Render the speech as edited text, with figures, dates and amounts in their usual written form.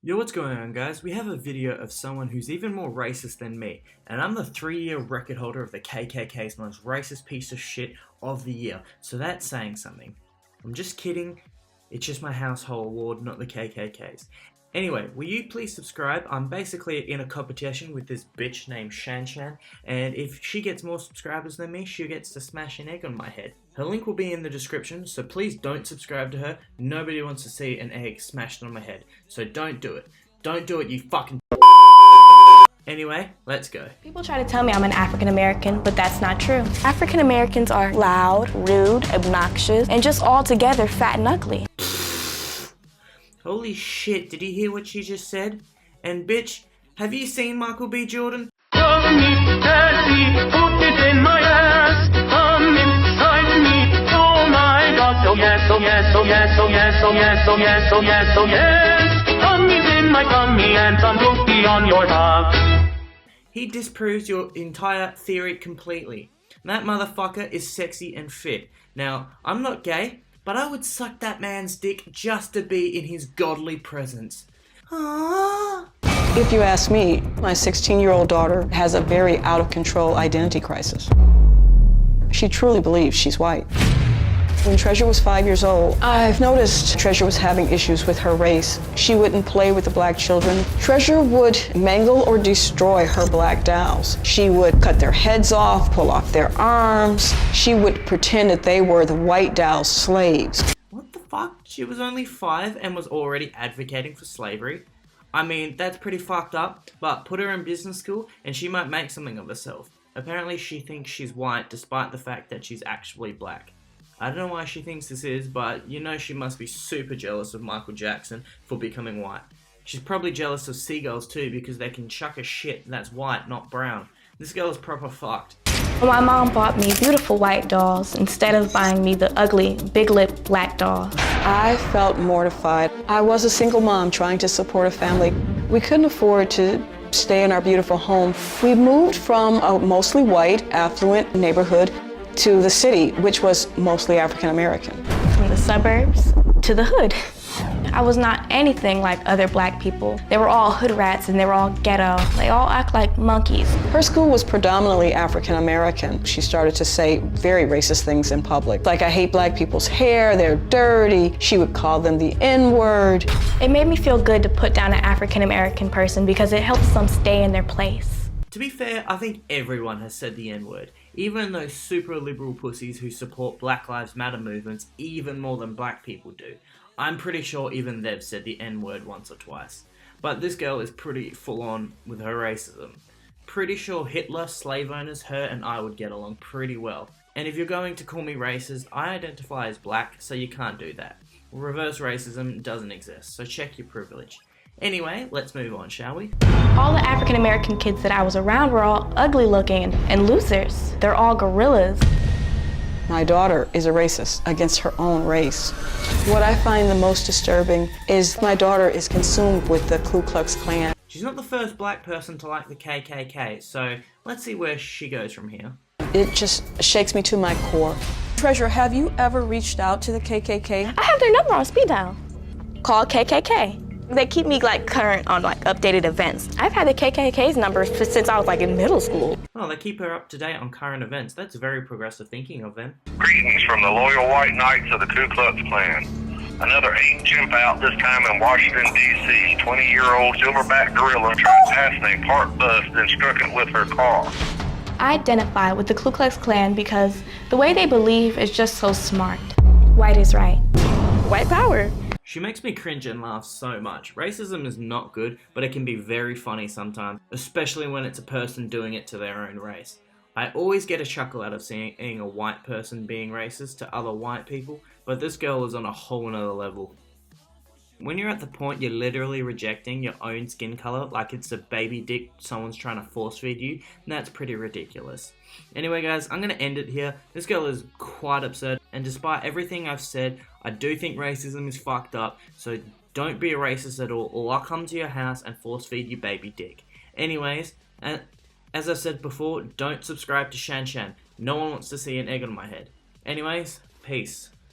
Yo, what's going on, guys? We have a video of someone who's even more racist than me, and I'm the 3-year record holder of the KKK's most racist piece of shit of the year, so that's saying something. I'm just kidding, it's just my household award, not the KKK's. Anyway, will you please subscribe? I'm basically in a competition with this bitch named Shan Shan, and if she gets more subscribers than me, she gets to smash an egg on my head. Her link will be in the description, so please don't subscribe to her. Nobody wants to see an egg smashed on my head, so don't do it. Don't do it, you fucking Anyway, let's go. People try to tell me I'm an African American, but that's not true. African Americans are loud, rude, obnoxious, and just altogether fat and ugly. Holy shit, did you hear what she just said? And bitch, have you seen Michael B. Jordan? Come daddy, put it in my ass. Come inside me. Oh my God. Oh yes, oh yes, oh yes, oh yes, oh yes, oh yes, oh yes, oh yes. Tummy's in my tummy and some cookie on your top. He disproves your entire theory completely. That motherfucker is sexy and fit. Now, I'm not gay, but I would suck that man's dick just to be in his godly presence. Aww. If you ask me, my 16-year-old daughter has a very out-of-control identity crisis. She truly believes she's white. When Treasure was 5 years old, I've noticed Treasure was having issues with her race. She wouldn't play with the black children. Treasure would mangle or destroy her black dolls. She would cut their heads off, pull off their arms. She would pretend that they were the white dolls' slaves. What the fuck? She was only 5 and was already advocating for slavery? I mean, that's pretty fucked up, but put her in business school and she might make something of herself. Apparently she thinks she's white despite the fact that she's actually black. I don't know why she thinks this is, but you know she must be super jealous of Michael Jackson for becoming white. She's probably jealous of seagulls too because they can chuck a shit that's white, not brown. This girl is proper fucked. My mom bought me beautiful white dolls instead of buying me the ugly, big-lipped black doll. I felt mortified. I was a single mom trying to support a family. We couldn't afford to stay in our beautiful home. We moved from a mostly white, affluent neighborhood to the city, which was mostly African American. From the suburbs to the hood. I was not anything like other black people. They were all hood rats and they were all ghetto. They all act like monkeys. Her school was predominantly African American. She started to say very racist things in public. Like, I hate black people's hair, they're dirty. She would call them the N-word. It made me feel good to put down an African American person because it helps them stay in their place. To be fair, I think everyone has said the N-word. Even those super liberal pussies who support Black Lives Matter movements even more than black people do. I'm pretty sure even they've said the N-word once or twice. But this girl is pretty full on with her racism. Pretty sure Hitler, slave owners, her and I would get along pretty well. And if you're going to call me racist, I identify as black, so you can't do that. Reverse racism doesn't exist, so check your privilege. Anyway, let's move on, shall we? All the African American kids that I was around were all ugly looking and losers. They're all gorillas. My daughter is a racist against her own race. What I find the most disturbing is my daughter is consumed with the Ku Klux Klan. She's not the first black person to like the KKK, so let's see where she goes from here. It just shakes me to my core. Treasure, have you ever reached out to the KKK? I have their number on speed dial. Call KKK. They keep me current on updated events. I've had the KKK's number since I was in middle school. Oh, they keep her up to date on current events. That's very progressive thinking of them. Greetings from the loyal white knights of the Ku Klux Klan. Another 8 chimp out, this time in Washington, D.C. 20-year-old silverback gorilla tried passing a parked bus, then struck it with her car. I identify with the Ku Klux Klan because the way they believe is just so smart. White is right. White power. She makes me cringe and laugh so much. Racism is not good, but it can be very funny sometimes, especially when it's a person doing it to their own race. I always get a chuckle out of seeing a white person being racist to other white people, but this girl is on a whole nother level. When you're at the point you're literally rejecting your own skin color like it's a baby dick someone's trying to force feed you, that's pretty ridiculous. Anyway guys, I'm going to end it here. This girl is quite absurd, and despite everything I've said, I do think racism is fucked up, so don't be a racist at all, or I'll come to your house and force feed you baby dick. Anyways, as I said before, don't subscribe to Shan Shan. No one wants to see an egg on my head. Anyways, peace.